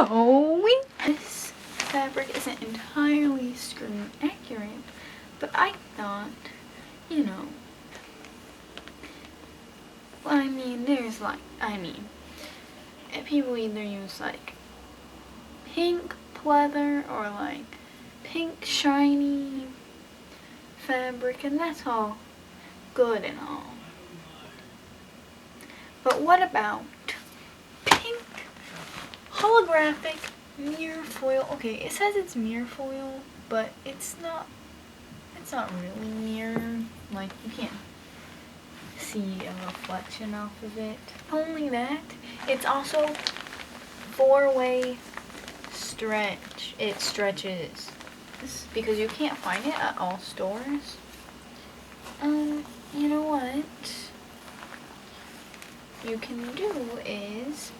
Oh, this fabric isn't entirely screen accurate, but I thought, you know, well, I mean, there's like, people either use like pink pleather or like pink shiny fabric, and that's all good and all. But what about pink holographic mirror foil? Okay, it says it's mirror foil, but it's not really mirror. Like, you can't see a reflection off of it. Only that, it's also 4-way stretch. It stretches because you can't find it at all stores. You know what you can do is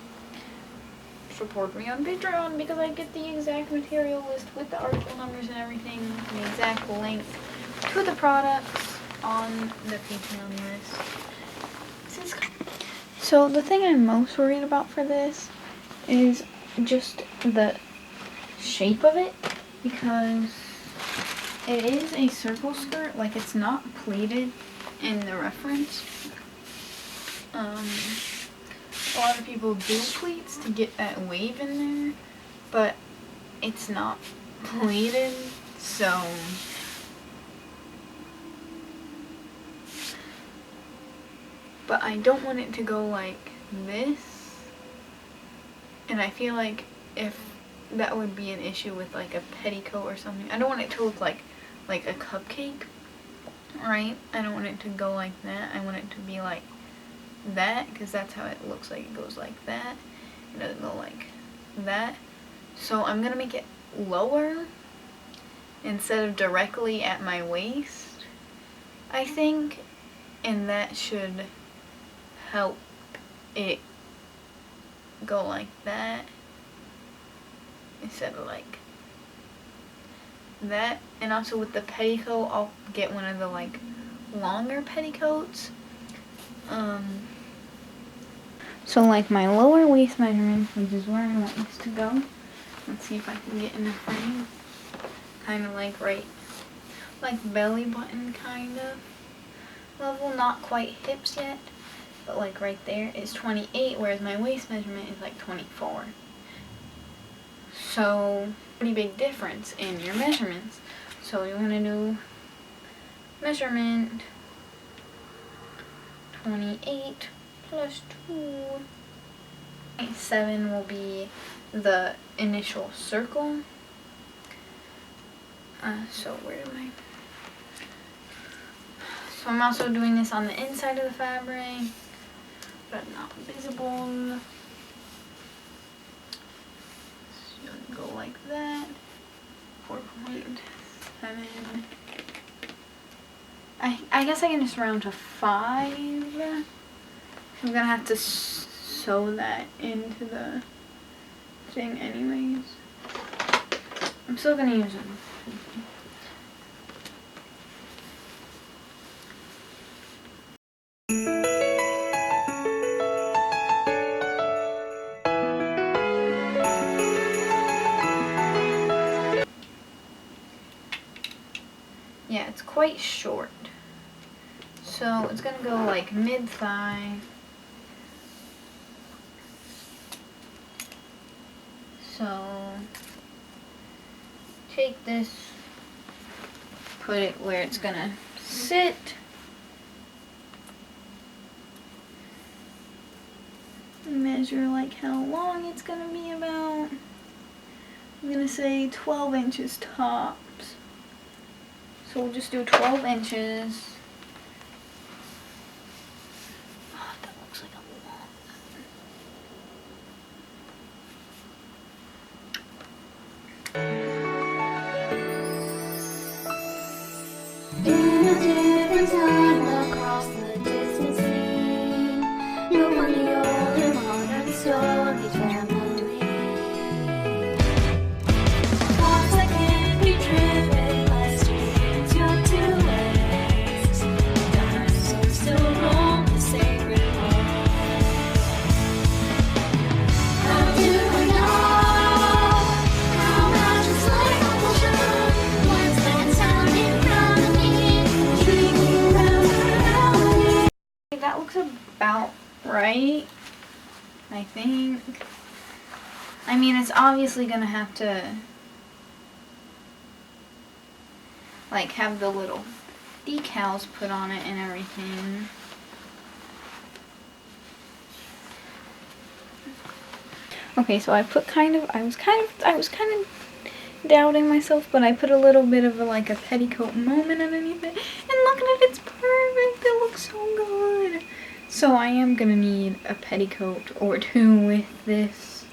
support me on Patreon, because I get the exact material list with the article numbers and everything, the exact link to the products on the Patreon list. So the thing I'm most worried about for this is just the shape of it, because it is a circle skirt. Like, it's not pleated in the reference. A lot of people do pleats to get that wave in there, but it's not pleated, so but I don't want it to go like this, and I feel like if that would be an issue with like a petticoat or something. I don't want it to look like a cupcake, right? I don't want it to go like that. I want it to be like that, because that's how it looks like. It goes like that. It doesn't go like that. So I'm gonna make it lower instead of directly at my waist, I think, and that should help it go like that instead of like that. And also with the petticoat, I'll get one of the like longer petticoats. So like my lower waist measurement, which is where I want this to go. Let's see if I can get in the frame. Kind of like right, like belly button kind of level, not quite hips yet, but like right there is 28, whereas my waist measurement is like 24. So pretty big difference in your measurements. So you want to do measurement 28 plus 2. 7 will be the initial circle. So where am I? So I'm also doing this on the inside of the fabric, but not visible. So you go like that. 4.7. I guess I can just round to 5. I'm gonna have to sew that into the thing anyways. I'm still gonna use them. Yeah, it's quite short. So it's gonna go like mid-thigh. So take this, put it where it's gonna sit. Measure like how long it's gonna be about. I'm gonna say 12 inches tops. So we'll just do 12 inches. Oh, that looks like a lot. In a different time across the distant sea, you'll find the old and modern story family. Thoughts that can't be driven by streams, your two legs. Dinosaurs still roam the sacred halls. How do I know that looks about right, I think. I mean, it's obviously gonna have to like have the little decals put on it and everything. Okay, so I was kind of doubting myself, but I put a little bit of like a petticoat moment underneath it, and look at it, it's perfect. It looks so good. So I am gonna need a petticoat or two with this,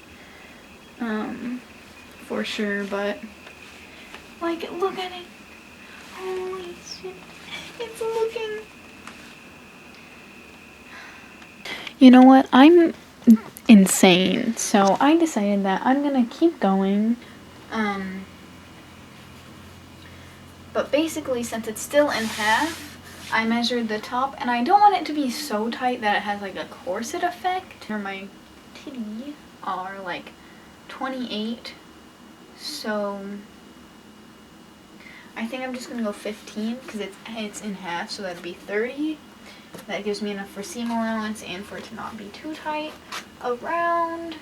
for sure. But like, look at it. Holy shit, it's looking. You know what? I'm insane. So I decided that I'm gonna keep going. But basically, since it's still in half, I measured the top, and I don't want it to be so tight that it has like a corset effect. My titty are like 28, so I think I'm just gonna go 15 because it's in half, so that'd be 30. That gives me enough for seam allowance and for it to not be too tight around.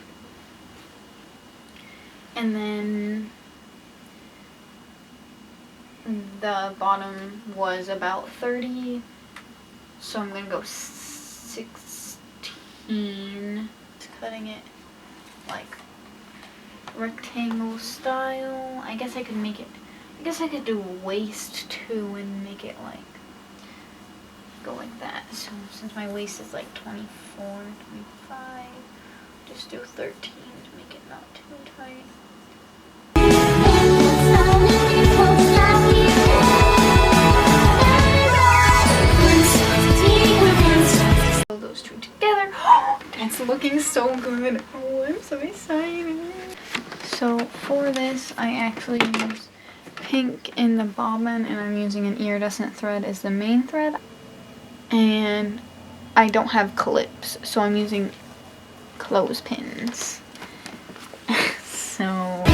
And then the bottom was about 30, so I'm gonna go 16. Just cutting it like rectangle style. I guess I could do waist too and make it like go like that. So since my waist is like 24, 25, just do 13 to make it not too tight. Those two together. That's looking so good. Oh, I'm so excited. So for this, I actually use pink in the bobbin, and I'm using an iridescent thread as the main thread. And I don't have clips, so I'm using clothespins. So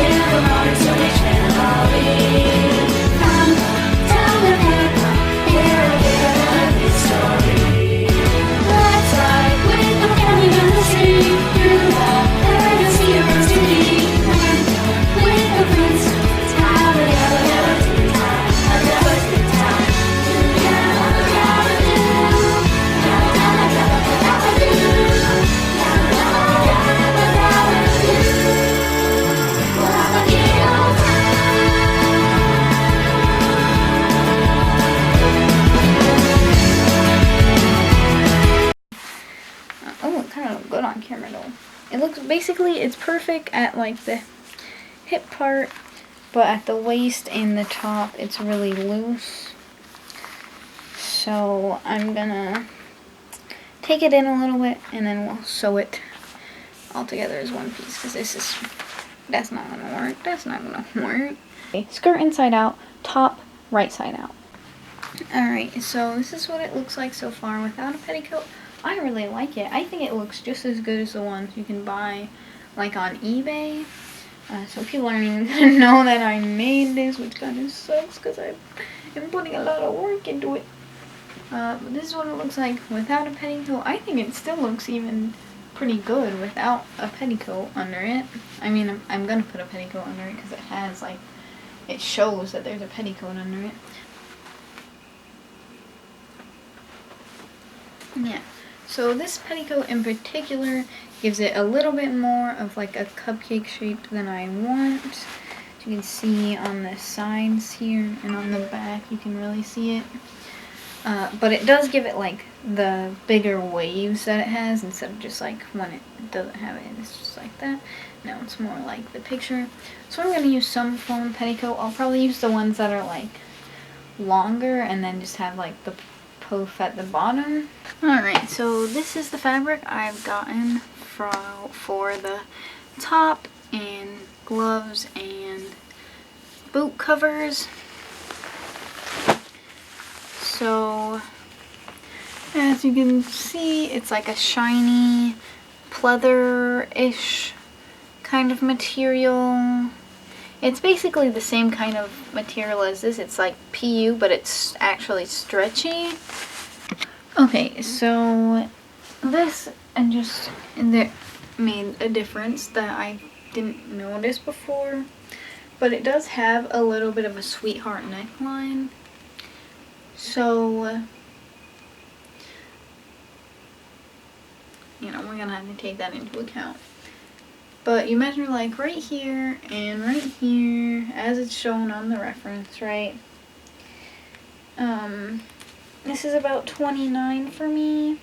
good on camera though. It looks, basically it's perfect at like the hip part, but at the waist and the top it's really loose. So I'm gonna take it in a little bit and then we'll sew it all together as one piece, because that's not gonna work. That's not gonna work. Okay, skirt inside out, top right side out. Alright, so this is what it looks like so far without a petticoat. I really like it. I think it looks just as good as the ones you can buy like on eBay. So people aren't even gonna know that I made this, which kind of sucks because I'm putting a lot of work into it. But this is what it looks like without a petticoat. I think it still looks even pretty good without a petticoat under it. I mean, I'm gonna put a petticoat under it because it has like, it shows that there's a petticoat under it. Yeah. So this petticoat in particular gives it a little bit more of like a cupcake shape than I want. As you can see on the sides here and on the back, you can really see it. But it does give it like the bigger waves that it has, instead of just like when it doesn't have it, it's just like that. No, it's more like the picture. So I'm going to use some form of petticoat. I'll probably use the ones that are like longer and then just have like the poof at the bottom. Alright, so this is the fabric I've gotten for the top and gloves and boot covers. So as you can see, it's like a shiny pleather-ish kind of material. It's basically the same kind of material as this. It's like PU, but it's actually stretchy. Okay, so this and just that made a difference that I didn't notice before, but it does have a little bit of a sweetheart neckline. So, you know, we're gonna have to take that into account. But you measure like right here and right here as it's shown on the reference, right? This is about 29 for me.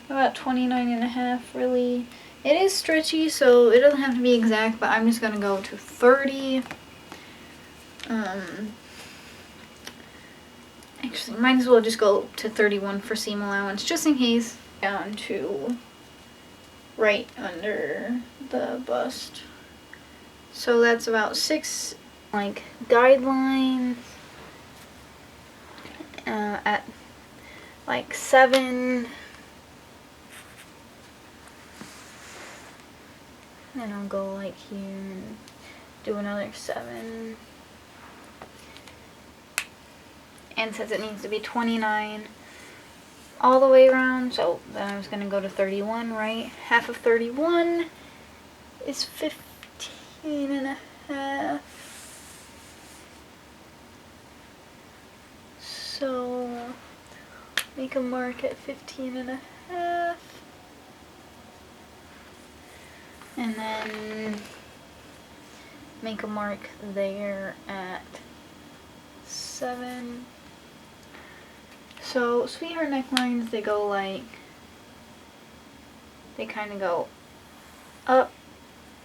About 29 and a half, really. It is stretchy, so it doesn't have to be exact, but I'm just gonna go to 30. Actually, might as well just go to 31 for seam allowance, just in case. Down to right under the bust. So that's about 6, like, guidelines. At like 7. Then I'll go like here and do another 7. And since it needs to be 29 all the way around, so then I was gonna go to 31, right? Half of 31 is 15 and a half. So make a mark at 15 and a half. And then make a mark there at 7. So sweetheart necklines, they go like, they kind of go up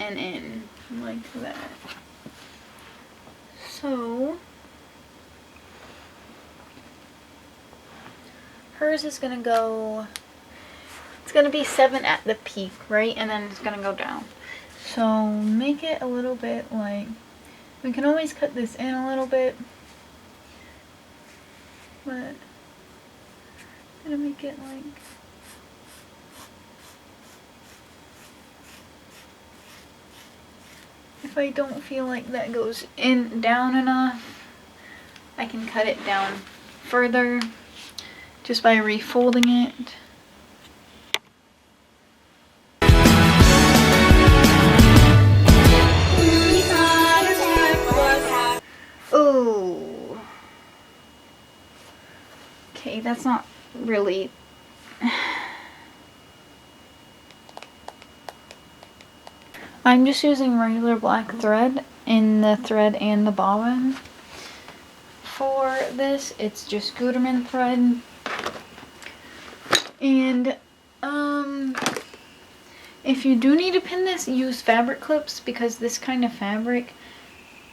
and in like that. So hers is gonna go, it's gonna be 7 at the peak, right? And then it's gonna go down. So make it a little bit like, we can always cut this in a little bit, but I'm gonna make it like, if I don't feel like that goes in down enough, I can cut it down further just by refolding it. Oh. Okay, that's not really. I'm just using regular black thread in the thread and the bobbin. For this, it's just Gutermann thread. And if you do need to pin this, use fabric clips, because this kind of fabric,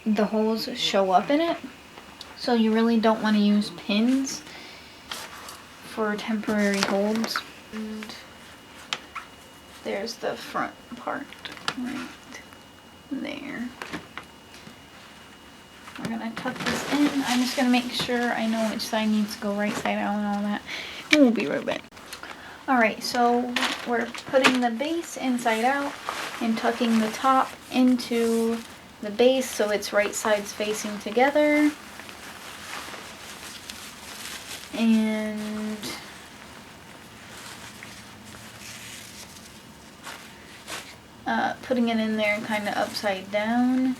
the holes show up in it. So you really don't want to use pins for temporary holds. And there's the front part right there. We're gonna tuck this in. I'm just gonna make sure I know which side needs to go right side out and all that. And we'll be right back. Alright, so we're putting the base inside out and tucking the top into the base so it's right sides facing together. And putting it in there kind of upside down.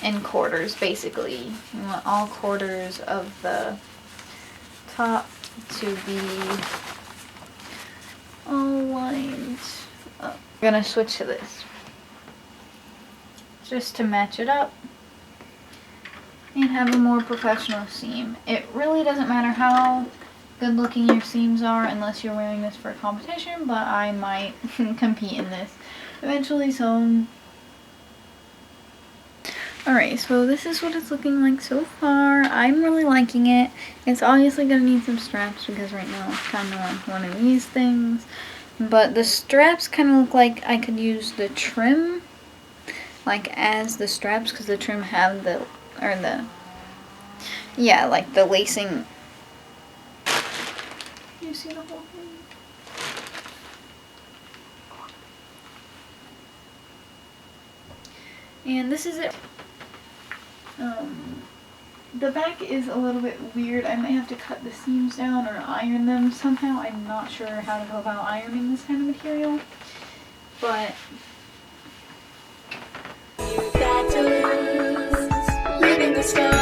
In quarters, basically. You want all quarters of the top to be all lined up. We're gonna switch to this just to match it up and have a more professional seam. It really doesn't matter how good looking your seams are unless you're wearing this for a competition, but I might compete in this eventually, so. Alright, so this is what it's looking like so far. I'm really liking it. It's obviously going to need some straps because right now it's kind of like one of these things. But the straps kind of look like I could use the trim, like as the straps, because the trim have the, or the, yeah, like the lacing. You see the whole thing? And this is it. The back is a little bit weird. I might have to cut the seams down or iron them somehow. I'm not sure how to go about ironing this kind of material. But You got to lose, live in the sky.